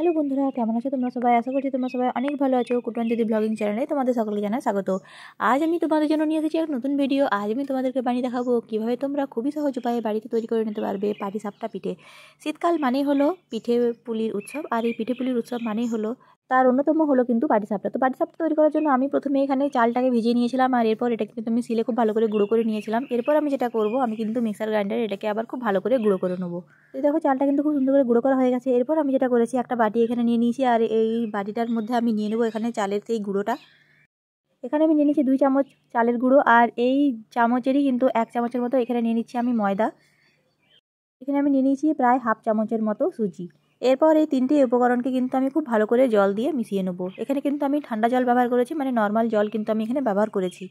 Hello বন্ধুরা, কেমন আছো তোমরা সবাই? আশা করছি তোমরা সবাই অনেক ভালো আছো। কুটন দিদি ব্লগিং চ্যানেলে তোমাদের সকলকে জানাই স্বাগত। আজ আমি তোমাদের জন্য নিয়ে এসেছি এক নতুন ভিডিও। আজ আমি তোমাদেরকে বানিয়ে দেখাবো কীভাবে তোমরা খুবই সহজ উপায়ে বাড়িতে তৈরি করে নিতে পারবে পাটিসাপটা পিঠে। শীতকাল মানেই হলো পিঠে পুলির উৎসব, আর এই পিঠে পুলির উৎসব মানেই হলো তার অন্যতম হলো কিন্তু পাটিসাপটা। তো পাটিসাপটা তৈরি করার জন্য আমি প্রথমে এখানে চালটাকে ভিজিয়ে নিয়েছিলাম, আর এরপর এটাকে কিন্তু আমি শিলে খুব ভালো করে গুঁড়ো করে নিয়েছিলাম। এরপর আমি যেটা করবো, আমি কিন্তু মিক্সার গ্রাইন্ডারে এটাকে আবার খুব ভালো করে গুঁড়ো করে নেবো। তো দেখো চালটা কিন্তু খুব সুন্দর করে গুঁড়ো করা হয়ে গেছে। এরপর আমি যেটা করেছি, একটা বাটি এখানে নিয়ে নিয়েছি, আর এই বাটিটার মধ্যে আমি নিয়ে নেবো এখানে চালের সেই গুঁড়োটা। এখানে আমি নিয়ে নিচ্ছি 2 চামচ চালের গুঁড়ো, আর এই চামচেরই কিন্তু 1 চামচের মতো এখানে নিয়ে নিচ্ছি আমি ময়দা। এখানে আমি নিয়ে নিয়েছি প্রায় হাফ চামচের মতো সুজি। এরপর এই 3টি উপকরণকে কিন্তু আমি খুব ভালো করে জল দিয়ে মিশিয়ে নেবো। এখানে কিন্তু আমি ঠান্ডা জল ব্যবহার করেছি, মানে নর্মাল জল কিন্তু আমি এখানে ব্যবহার করেছি।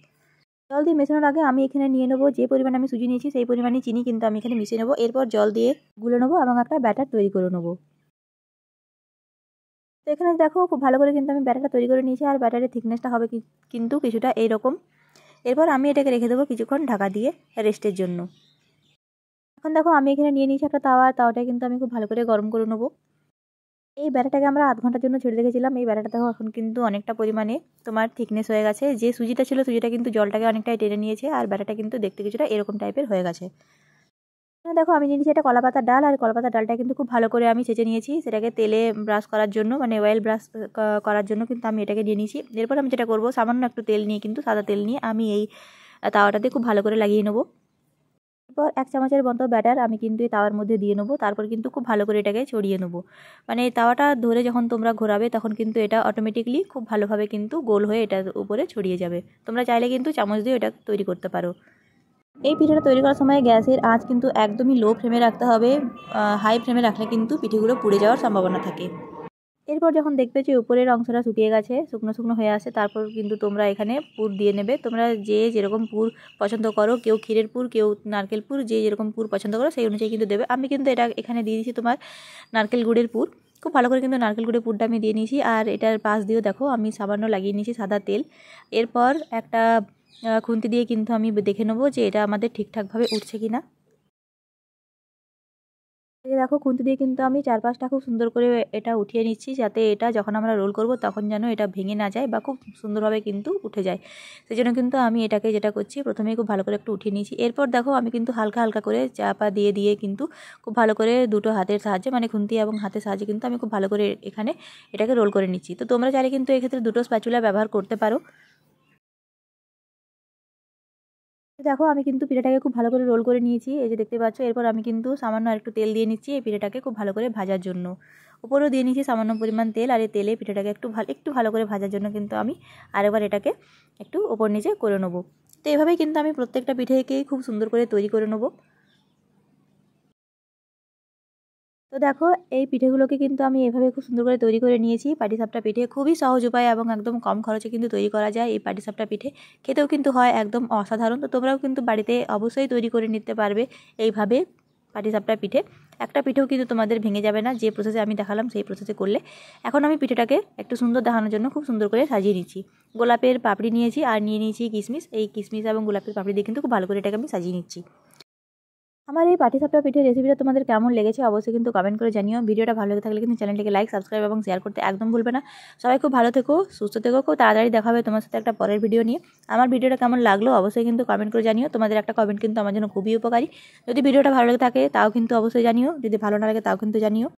জল দিয়ে মেশানোর আগে আমি এখানে নিয়ে নেবো যে পরিমাণ আমি সুজি নিয়েছি সেই পরিমাণে চিনি কিন্তু আমি এখানে মিশিয়ে নেবো। এরপর জল দিয়ে গুলে নেবো এবং একটা ব্যাটার তৈরি করে নেবো। তো এখানে দেখো খুব ভালো করে কিন্তু আমি ব্যাটারটা তৈরি করে নিয়েছি, আর ব্যাটারের থিকনেসটা হবে কিন্তু কিছুটা এইরকম। এরপর আমি এটাকে রেখে দেবো কিছুক্ষণ ঢাকা দিয়ে রেস্টের জন্য। এখন দেখো আমি এখানে নিয়ে নিয়েছি একটা তাওয়াটা কিন্তু আমি খুব ভালো করে গরম করে নেবো। এই ব্যাটাটাকে আমরা আধ ঘন্টার জন্য ছেড়ে রেখেছিলাম। এই ব্যাটাটা দেখো এখন কিন্তু অনেকটা পরিমাণে তোমার থিকনেস হয়ে গেছে। যে সুজিটা ছিল সুজিটা কিন্তু জলটাকে অনেকটাই টেনে নিয়েছে, আর ব্যাটাটা কিন্তু দেখতে কিছুটা এরকম টাইপের হয়ে গেছে। দেখো আমি নিয়ে নিয়েছি এটা কলাপাতার ডাল, আর কলাপাতার ডালটা কিন্তু খুব ভালো করে আমি ছেঁচে নিয়েছি সেটাকে তেলে ব্রাশ করার জন্য, মানে অয়েল ব্রাশ করার জন্য কিন্তু আমি এটাকে নিয়ে নিয়েছি। এরপর আমি যেটা করবো, সামান্য একটু তেল নিয়ে কিন্তু সাদা তেল নিয়ে আমি এই তাওয়াটাতে খুব ভালো করে লাগিয়ে নেবো। এরপর 1 চামচের মতো ব্যাটার আমি কিন্তু এই তাওয়ার মধ্যে দিয়ে নেবো। তারপর কিন্তু খুব ভালো করে এটাকে ছড়িয়ে নেবো। মানে তাওয়াটা ধরে যখন তোমরা ঘোরাবে তখন কিন্তু এটা অটোমেটিকলি খুব ভালোভাবে কিন্তু গোল হয়ে এটার উপরে ছড়িয়ে যাবে। তোমরা চাইলে কিন্তু চামচ দিয়ে এটা তৈরি করতে পারো। এই পিঠেটা তৈরি করার সময় গ্যাসের আঁচ কিন্তু একদমই লো ফ্লেমে রাখতে হবে। হাই ফ্লেমে রাখলে কিন্তু পিঠেগুলো পুড়ে যাওয়ার সম্ভাবনা থাকে। এরপর যখন দেখবে যে উপরের অংশটা শুকিয়ে গেছে, শুকনো শুকনো হয়ে আসে, তারপর কিন্তু তোমরা এখানে পুর দিয়ে নেবে। তোমরা যে যেরকম পুর পছন্দ করো, কেউ ক্ষীরের পুর, কেউ নারকেল পুর, যে যেরকম পুর পছন্দ করো সেই অনুযায়ী কিন্তু দেবে। আমি কিন্তু এটা এখানে দিয়ে দিয়েছি তোমার নারকেল গুড়ের পুর। খুব ভালো করে কিন্তু নারকেল গুড়ের পুরটা আমি দিয়ে নিয়েছি, আর এটার পাশ দিয়েও দেখো আমি সামান্য লাগিয়ে নিয়েছি সাদা তেল। এরপর একটা খুন্তি দিয়ে কিন্তু আমি দেখে নেবো যে এটা আমাদের ঠিকঠাকভাবে উঠছে কিনা। দেখো খুন্তি দিয়ে কিন্তু আমি 4-5টা খুব সুন্দর করে এটা উঠিয়ে নিচ্ছি, যাতে এটা যখন আমরা রোল করব তখন যেন এটা ভেঙে না যায় বা খুব সুন্দরভাবে কিন্তু উঠে যায়। সেই জন্য কিন্তু আমি এটাকে যেটা করছি, প্রথমেই খুব ভালো করে একটু উঠিয়ে নিয়েছি। এরপর দেখো আমি কিন্তু হালকা হালকা করে চাপা দিয়ে দিয়ে কিন্তু খুব ভালো করে দুটো হাতের সাহায্যে, মানে খুন্তি এবং হাতের সাহায্যে কিন্তু আমি খুব ভালো করে এখানে এটাকে রোল করে নিচ্ছি। তো তোমরা চাইলে কিন্তু এক্ষেত্রে দুটো স্প্যাচুলা ব্যবহার করতে পারো। দেখো আমি কিন্তু পিঠাটাকে খুব ভালো করে রোল করে নিয়েছি, এই যে দেখতে পাচ্ছ। এরপর আমি কিন্তু সামান্য একটু তেল দিয়ে নিচ্ছি এই পিঠাটাকে খুব ভালো করে ভাজার জন্য। উপরেও দিয়ে নিচ্ছি সামান্য পরিমাণ তেল, আর এই তেলে পিঠাটাকে একটু ভালো করে ভাজার জন্য কিন্তু আমি আরেকবার এটাকে একটু ওপর নিচে করে নেবো। তো এভাবেই কিন্তু আমি প্রত্যেকটা পিঠেকেই খুব সুন্দর করে তৈরি করে নেবো। তো দেখো এই পিঠেগুলোকে কিন্তু আমি এভাবে খুব সুন্দর করে তৈরি করে নিয়েছি। পাটিসাপটা পিঠে খুবই সহজ উপায় এবং একদম কম খরচে কিন্তু তৈরি করা যায় এই পাটিসাপটা পিঠে। খেতেও কিন্তু হয় একদম অসাধারণ। তো তোমরাও কিন্তু বাড়িতে অবশ্যই তৈরি করে নিতে পারবে এইভাবে পাটিসাপটা পিঠে। একটা পিঠেও কিন্তু তোমাদের ভেঙে যাবে না, যে প্রসেসে আমি দেখালাম সেই প্রসেসে করলে। এখন আমি পিঠেটাকে একটু সুন্দর দেখানোর জন্য খুব সুন্দর করে সাজিয়ে নিচ্ছি। গোলাপের পাপড়ি নিয়েছি, আর নিয়ে নিয়েছি কিশমিশ। এই কিশমিশ এবং গোলাপের পাপড়ি দিয়ে কিন্তু খুব ভালো করে এটাকে আমি সাজিয়ে নিচ্ছি। আমার এই পাটিসাপটা পিঠের রেসিপিটা তোমাদের কেমন লেগেছে অবশ্যই কিন্তু কমেন্ট করে জানিও। ভিডিওটা ভালো লেগে থাকলে কিন্তু চ্যানেলটিকে লাইক, সাবস্ক্রাইব এবং শেয়ার করতে একদম ভুলবে না। সবাই খুব ভালো থেকো, সুস্থ থেকো। খুব তাড়াতাড়ি দেখা হবে তোমার সাথে একটা পরের ভিডিও নিয়ে। আমার ভিডিওটা কেমন লাগলো অবশ্যই কিন্তু কমেন্ট করে জানিও। তোমাদের একটা কমেন্ট কিন্তু আমার জন্য খুবই উপকারী। যদি ভিডিওটা ভালো লেগে থাকে তাও কিন্তু অবশ্যই জানিও, যদি ভালো না লাগে তাও কিন্তু জানিও।